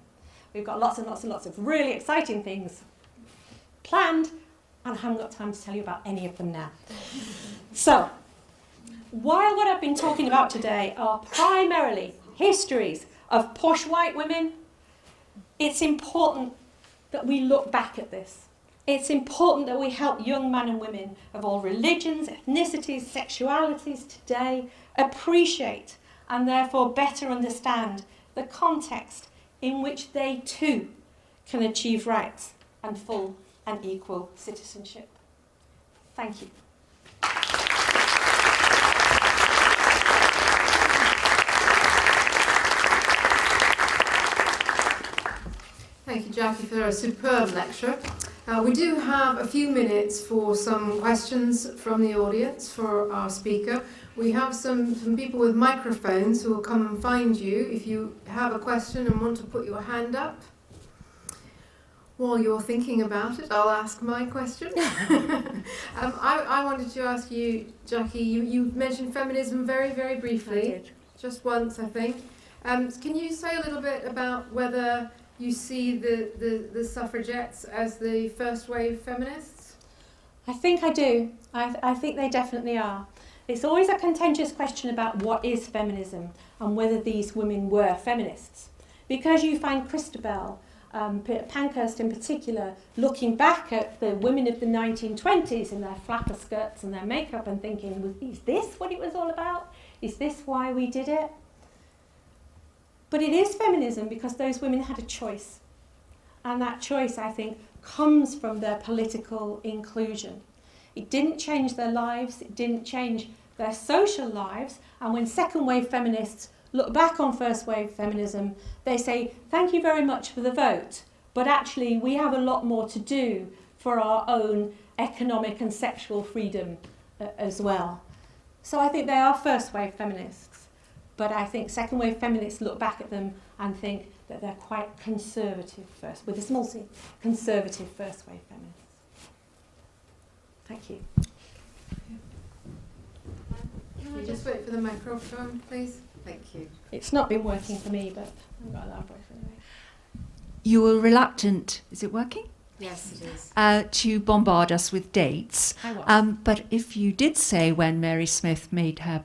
We've got lots and lots and lots of really exciting things planned, and I haven't got time to tell you about any of them now. So, while what I've been talking about today are primarily histories of posh white women, it's important that we look back at this. It's important that we help young men and women of all religions, ethnicities, sexualities today appreciate and therefore better understand the context in which they too can achieve rights and full and equal citizenship. Thank you. Thank you, Jackie, for a superb lecture. We do have a few minutes for some questions from the audience for our speaker. We have some people with microphones who will come and find you if you have a question and want to put your hand up. While you're thinking about it, I'll ask my question. I wanted to ask you, Jackie, you mentioned feminism very, very briefly. I did. Just once, I think. Can you say a little bit about whether you see the suffragettes as the first wave feminists? I think I do. I think they definitely are. It's always a contentious question about what is feminism and whether these women were feminists. Because you find Christabel, Pankhurst in particular, looking back at the women of the 1920s in their flapper skirts and their makeup and thinking, is this what it was all about? Is this why we did it? But it is feminism because those women had a choice. And that choice, I think, comes from their political inclusion. It didn't change their lives, it didn't change their social lives, and when second wave feminists look back on first wave feminism, they say, thank you very much for the vote, but actually we have a lot more to do for our own economic and sexual freedom as well. So I think they are first wave feminists, but I think second wave feminists look back at them and think that they're quite conservative first, with a small c, conservative first wave feminists. Thank you. Can you just wait for the microphone, please? Thank you. It's not been working for me, but I've got a loud voice anyway. You were reluctant, is it working? Yes, it is. To bombard us with dates. I was. But if you did say when Mary Smith made her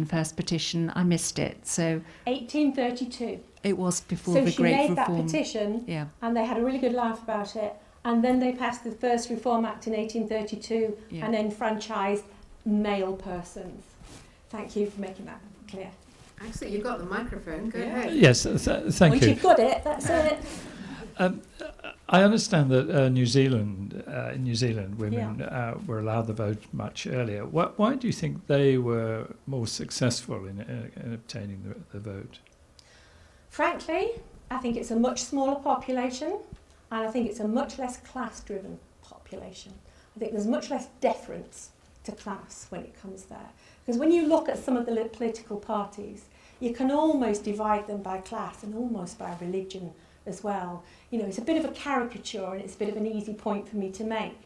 first petition, I missed it. So 1832. it was before So the she Great made Reform. that petition, Yeah. and they had a really good laugh about it. And then they passed the first Reform Act in 1832 Yeah. and enfranchised male persons. Thank you for making that clear. Actually, you've got the microphone. Go Yeah. ahead. Yes, thank Once you. you've got it, that's it. I understand that in New Zealand, women were allowed the vote much earlier. Why do you think they were more successful in obtaining the vote? Frankly, I think it's a much smaller population, and I think it's a much less class-driven population. I think there's much less deference to class when it comes there. Because when you look at some of the political parties, you can almost divide them by class and almost by religion as well. You know, it's a bit of a caricature and it's a bit of an easy point for me to make.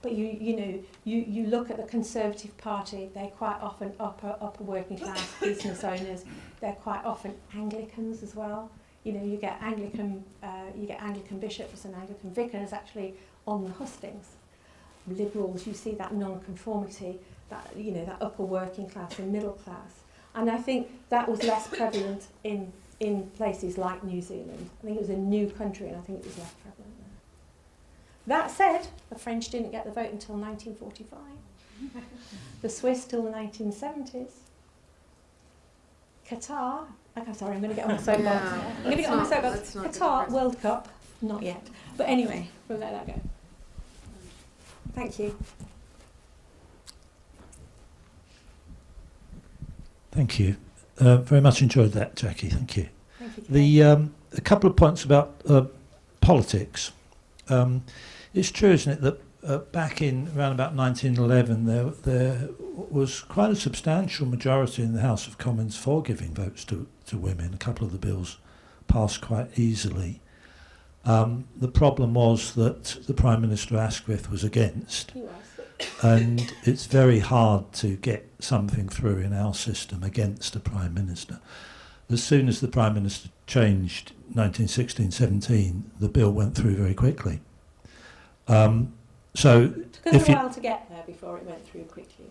But you look at the Conservative Party, they're quite often upper working class business owners. They're quite often Anglicans as well. You know, you get Anglican bishops and Anglican vicars actually on the hustings. Liberals, you see that non-conformity, that upper working class and middle class. And I think that was less prevalent in places like New Zealand. I think it was a new country and I think it was less prevalent there. That said, the French didn't get the vote until 1945. The Swiss till the 1970s. Qatar, sorry, I'm going to get on my soapbox. No, I'm going to get on my soapbox. let's not Qatar, get World Cup, not yet. But anyway, we'll let that go. Thank you. Thank you. Very much enjoyed that, Jackie. Thank you. Thank you. A couple of points about politics. It's true, isn't it, that back in around about 1911, there was quite a substantial majority in the House of Commons for giving votes to women. A couple of the bills passed quite easily. The problem was that the Prime Minister Asquith was against. He was. And it's very hard to get something through in our system against a Prime Minister. As soon as the Prime Minister changed 1916-17, the bill went through very quickly. So It took us if a you, while to get there before it went through quickly,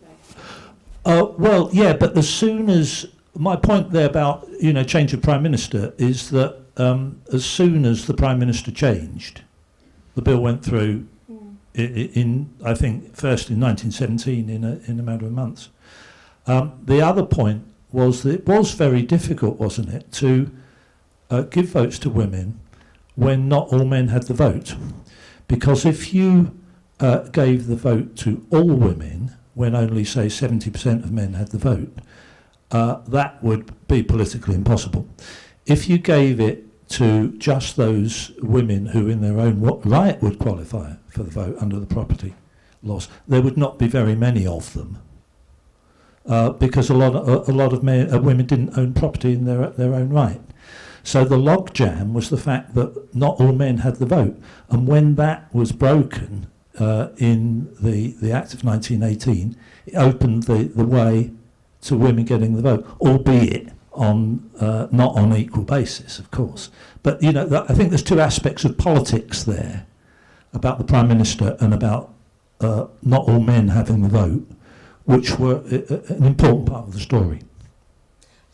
though. well, yeah, but as soon as, my point there about, change of Prime Minister is that as soon as the Prime Minister changed, the bill went through in I think, first in 1917 in a matter of months. The other point was that it was very difficult, wasn't it, to give votes to women when not all men had the vote. Because if you gave the vote to all women when only, say, 70% of men had the vote, that would be politically impossible. If you gave it to just those women who in their own right would qualify for the vote under the property laws, there would not be very many of them, because a lot of women didn't own property in their own right. So the logjam was the fact that not all men had the vote, and when that was broken in the Act of 1918, it opened the way to women getting the vote, albeit on not on equal basis, of course. But I think there's two aspects of politics there, about the Prime Minister and about not all men having the vote, which were an important part of the story.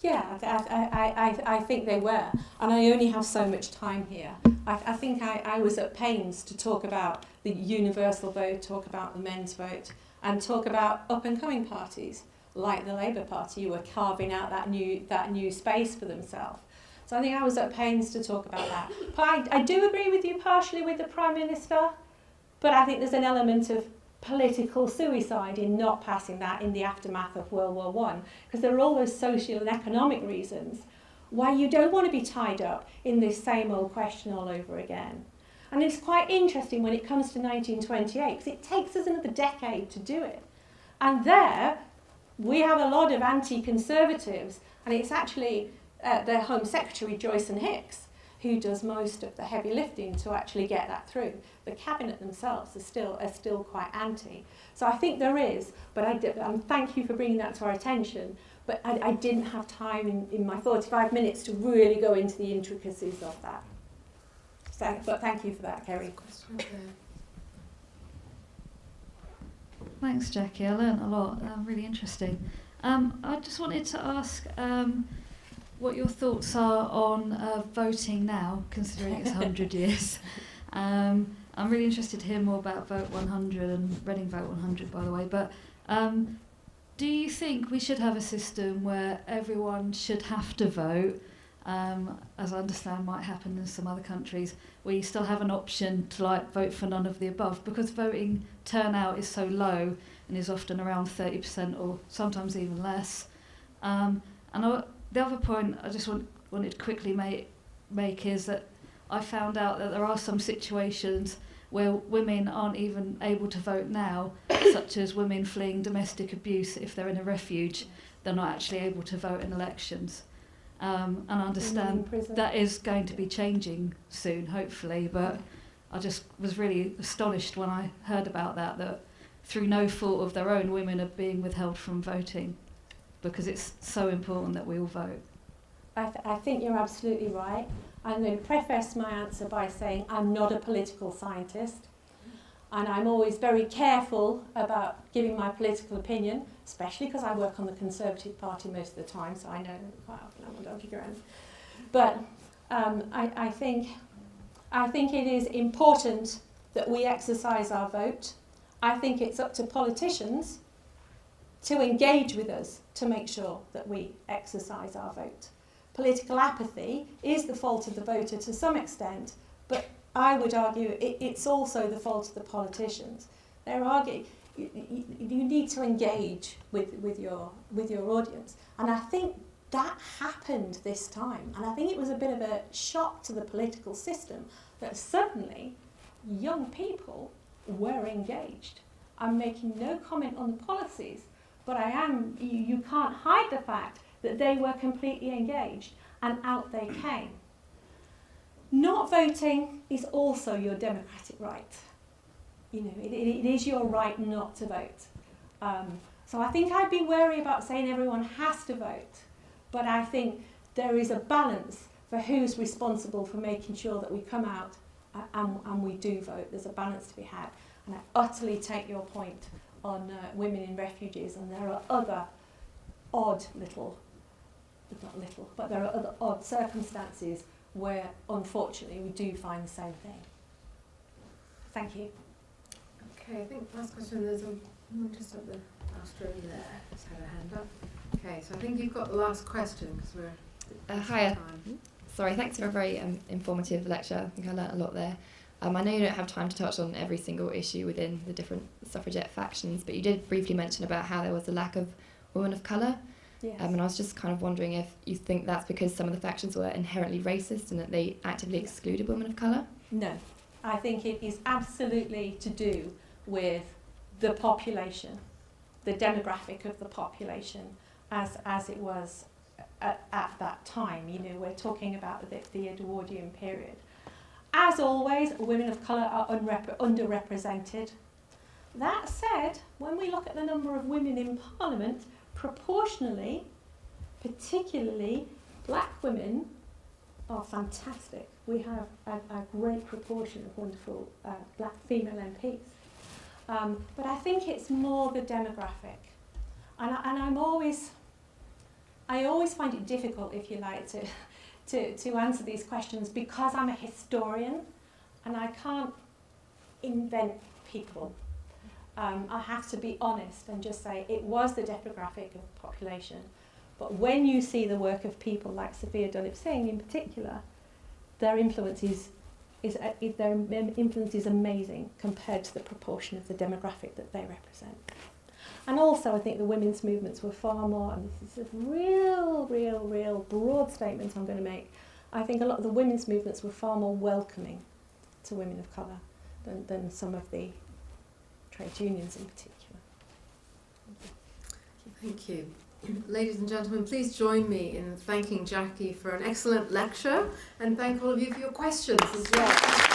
Yeah, I think they were, and I only have so much time here. I think I was at pains to talk about the universal vote, talk about the men's vote, and talk about up-and-coming parties like the Labour Party, who were carving out that new space for themselves. So I think I was at pains to talk about that. But I do agree with you partially with the Prime Minister, but I think there's an element of political suicide in not passing that in the aftermath of World War One, because there are all those social and economic reasons why you don't want to be tied up in this same old question all over again. And it's quite interesting when it comes to 1928, because it takes us another decade to do it. And there, we have a lot of anti-conservatives, and it's actually their Home Secretary, Joyce and Hicks, who does most of the heavy lifting to actually get that through. The cabinet themselves are still quite anti. So I think there is, but thank you for bringing that to our attention. But I didn't have time in my 45 minutes to really go into the intricacies of that. But thank you for that, Kerry. Thanks, Jackie. I learnt a lot. Really interesting. I just wanted to ask what your thoughts are on voting now, considering it's 100 years. I'm really interested to hear more about Vote 100 and Reading Vote 100, by the way. But do you think we should have a system where everyone should have to vote, as I understand might happen in some other countries, where you still have an option to vote for none of the above, because voting turnout is so low and is often around 30% or sometimes even less. The other point I just wanted to quickly make is that I found out that there are some situations where women aren't even able to vote now, such as women fleeing domestic abuse. If they're in a refuge, they're not actually able to vote in elections. And I understand that is going to be changing soon, hopefully, but I just was really astonished when I heard about that through no fault of their own, women are being withheld from voting, because it's so important that we all vote. I think you're absolutely right. I'm going to preface my answer by saying I'm not a political scientist, and I'm always very careful about giving my political opinion, especially because I work on the Conservative Party most of the time, so I know quite often I'm a dodgy ground. But I think it is important that we exercise our vote. I think it's up to politicians to engage with us to make sure that we exercise our vote. Political apathy is the fault of the voter to some extent, but I would argue it's also the fault of the politicians. You need to engage with your audience, and I think that happened this time. And I think it was a bit of a shock to the political system that suddenly young people were engaged. I'm making no comment on the policies, but you can't hide the fact that they were completely engaged, and out they came. Not voting is also your democratic right. You know, it is your right not to vote. So I think I'd be wary about saying everyone has to vote, but I think there is a balance for who's responsible for making sure that we come out and we do vote. There's a balance to be had, and I utterly take your point on women in refuges, and there are other odd there are other odd circumstances where unfortunately we do find the same thing. Thank you. Okay, I think last question, there's one just at the last row there, just had a hand up. Okay, so I think you've got the last question because we're hiya. Sorry, thanks for a very informative lecture. I think I learnt a lot there. I know you don't have time to touch on every single issue within the different suffragette factions, but you did briefly mention about how there was a lack of women of colour. Yes. And I was just kind of wondering if you think that's because some of the factions were inherently racist and that they actively excluded women of colour? No, I think it is absolutely to do with the population, the demographic of the population as it was at that time. You know, we're talking about the Edwardian period. As always, women of colour are underrepresented. That said, when we look at the number of women in Parliament, proportionally, particularly black women are fantastic. We have a great proportion of wonderful black female MPs. But I think it's more the demographic. And I always find it difficult, if you like, to answer these questions because I'm a historian and I can't invent people. I have to be honest and just say it was the demographic of the population. But when you see the work of people like Sophia Dunnett-Singh in particular, their influence is amazing compared to the proportion of the demographic that they represent. And also I think the women's movements were far more, and this is a real broad statement I'm going to make, I think a lot of the women's movements were far more welcoming to women of colour than some of the trade unions in particular. Thank you. Ladies and gentlemen, please join me in thanking Jackie for an excellent lecture, and thank all of you for your questions as well.